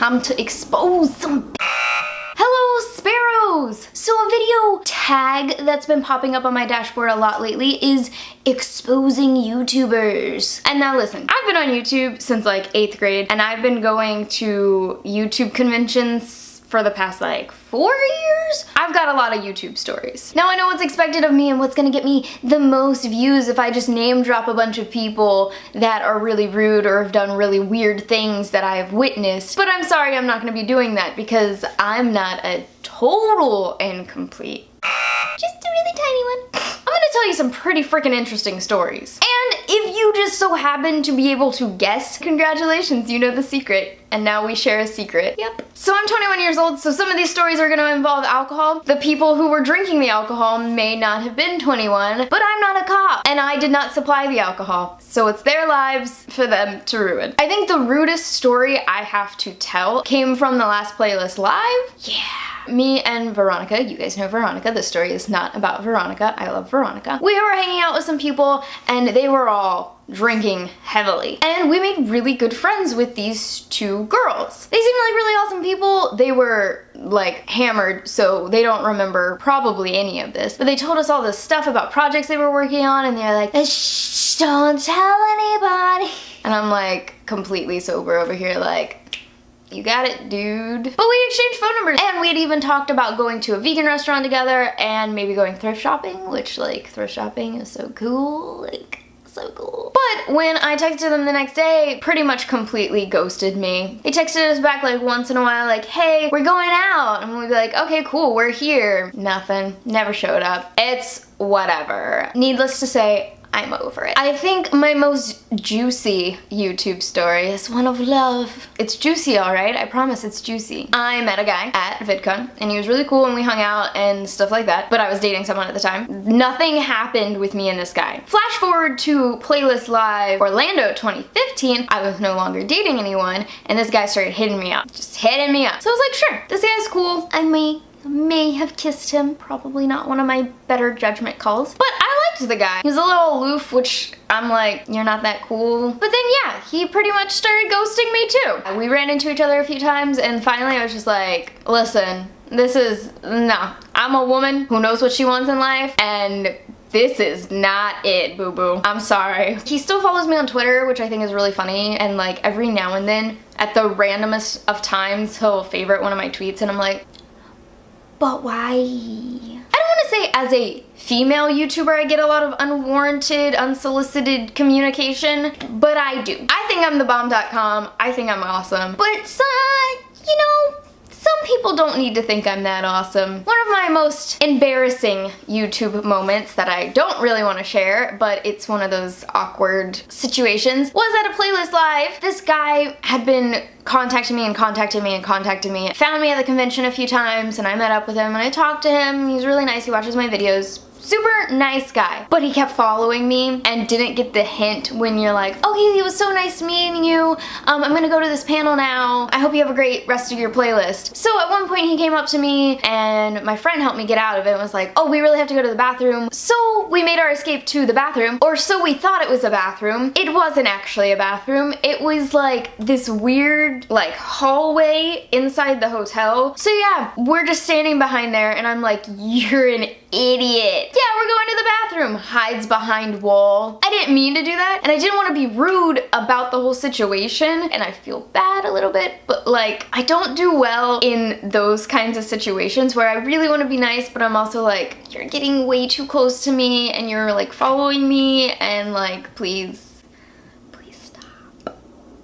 time to expose some Hello, sparrows! So a video tag that's been popping up on my dashboard a lot lately is exposing YouTubers. And now listen, I've been on YouTube since like 8th grade, and I've been going to YouTube conventions for the past like 4 years. I've got a lot of YouTube stories. Now I know what's expected of me and what's gonna get me the most views if I just name drop a bunch of people that are really rude or have done really weird things that I have witnessed. But I'm sorry, I'm not gonna be doing that because I'm not a total incomplete. Just a really tiny one. I'm gonna tell you some pretty freaking interesting stories. And if you just so happen to be able to guess, congratulations, you know the secret. And now we share a secret. Yep. So I'm 21 years old, so some of these stories are gonna involve alcohol. The people who were drinking the alcohol may not have been 21, but I'm not a cop, and I did not supply the alcohol. So it's their lives for them to ruin. I think the rudest story I have to tell came from the last playlist live. Yeah. Me and Veronica, you guys know Veronica, this story is not about Veronica, I love Veronica. We were hanging out with some people and they were all drinking heavily. And we made really good friends with these two girls. They seemed like really awesome people. They were like hammered, so they don't remember probably any of this. But they told us all this stuff about projects they were working on, and they're like, shh, don't tell anybody. And I'm like completely sober over here like, you got it, dude. But we exchanged phone numbers, and we had even talked about going to a vegan restaurant together and maybe going thrift shopping, which like thrift shopping is so cool, like so cool. But when I texted them the next day, pretty much completely ghosted me. They texted us back like once in a while like, hey, we're going out. And we'd be like, okay, cool, we're here. Nothing, never showed up. It's whatever. Needless to say, I'm over it. I think my most juicy YouTube story is one of love. It's juicy, all right? I promise it's juicy. I met a guy at VidCon, and he was really cool, and we hung out and stuff like that, but I was dating someone at the time. Nothing happened with me and this guy. Flash forward to Playlist Live Orlando 2015, I was no longer dating anyone, and this guy started hitting me up. Just hitting me up. So I was like, sure, this guy's cool. I may have kissed him. Probably not one of my better judgment calls. But I liked the guy. He was a little aloof, which I'm like, you're not that cool. But then yeah, he pretty much started ghosting me too. We ran into each other a few times, and finally I was just like, listen, no. I'm a woman who knows what she wants in life, and this is not it, boo-boo. I'm sorry. He still follows me on Twitter, which I think is really funny, and like every now and then, at the randomest of times, he'll favorite one of my tweets, and I'm like, but why? I don't want to say as a female YouTuber I get a lot of unwarranted, unsolicited communication, but I do. I think I'm the bomb.com. I think I'm awesome. But you know, some people don't need to think I'm that awesome. One of my most embarrassing YouTube moments that I don't really want to share, but it's one of those awkward situations, was at a Playlist Live. This guy had been contacting me, found me at the convention a few times, and I met up with him and I talked to him. He's really nice, he watches my videos. Super nice guy, but he kept following me and didn't get the hint when you're like, oh, it was so nice meeting you. I'm gonna go to this panel now. I hope you have a great rest of your playlist. So at one point he came up to me and my friend helped me get out of it and was like, oh, we really have to go to the bathroom. So we made our escape to the bathroom, or so we thought it was a bathroom. It wasn't actually a bathroom. It was like this weird like hallway inside the hotel. So yeah, we're just standing behind there and I'm like, you're an idiot. Yeah, we're going to the bathroom. Hides behind wall. I didn't mean to do that, and I didn't want to be rude about the whole situation, and I feel bad a little bit, but like, I don't do well in those kinds of situations where I really want to be nice, but I'm also like, you're getting way too close to me, and you're like following me, and like, please stop.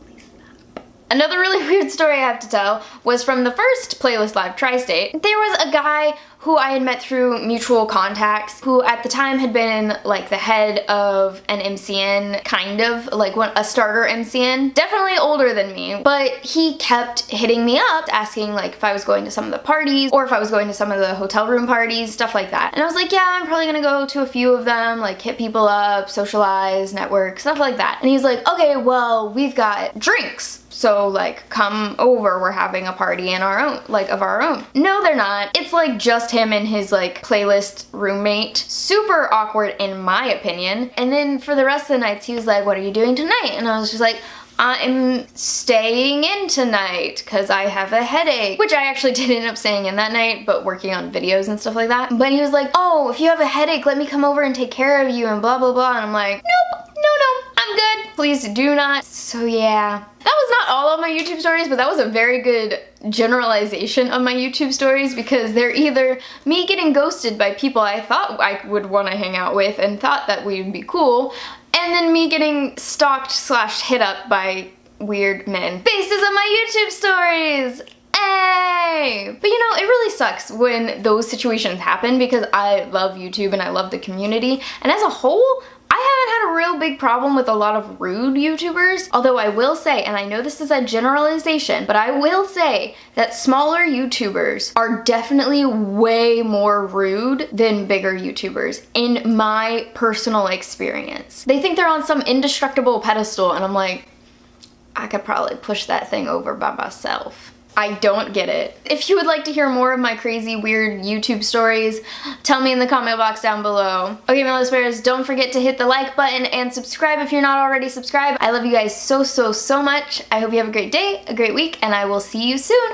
Please stop. Another really weird story I have to tell was from the first Playlist Live Tri-State. There was a guy who I had met through mutual contacts, who at the time had been like the head of an MCN, kind of like a starter MCN, definitely older than me, but he kept hitting me up asking like if I was going to some of the parties or if I was going to some of the hotel room parties, stuff like that. And I was like, yeah, I'm probably gonna go to a few of them, like hit people up, socialize, network, stuff like that. And he was like, okay, well, we've got drinks. So like, come over, we're having a party of our own. No, they're not. It's like just him and his like playlist roommate. Super awkward in my opinion. And then for the rest of the nights, he was like, what are you doing tonight? And I was just like, I'm staying in tonight because I have a headache, which I actually did end up staying in that night, but working on videos and stuff like that. But he was like, oh, if you have a headache, let me come over and take care of you and blah, blah, blah. And I'm like, nope, no, I'm good. Please do not. So yeah, that was not all of my YouTube stories, but that was a very good generalization of my YouTube stories because they're either me getting ghosted by people I thought I would want to hang out with and thought that we'd be cool, and then me getting stalked / hit up by weird men. Basis of my YouTube stories! Hey! But you know, it really sucks when those situations happen because I love YouTube and I love the community, and as a whole, I haven't had a real big problem with a lot of rude YouTubers, although I will say, and I know this is a generalization, but I will say that smaller YouTubers are definitely way more rude than bigger YouTubers in my personal experience. They think they're on some indestructible pedestal, and I'm like, I could probably push that thing over by myself. I don't get it. If you would like to hear more of my crazy, weird YouTube stories, tell me in the comment box down below. Okay, Melana Sparrows, don't forget to hit the like button and subscribe if you're not already subscribed. I love you guys so much. I hope you have a great day, a great week, and I will see you soon.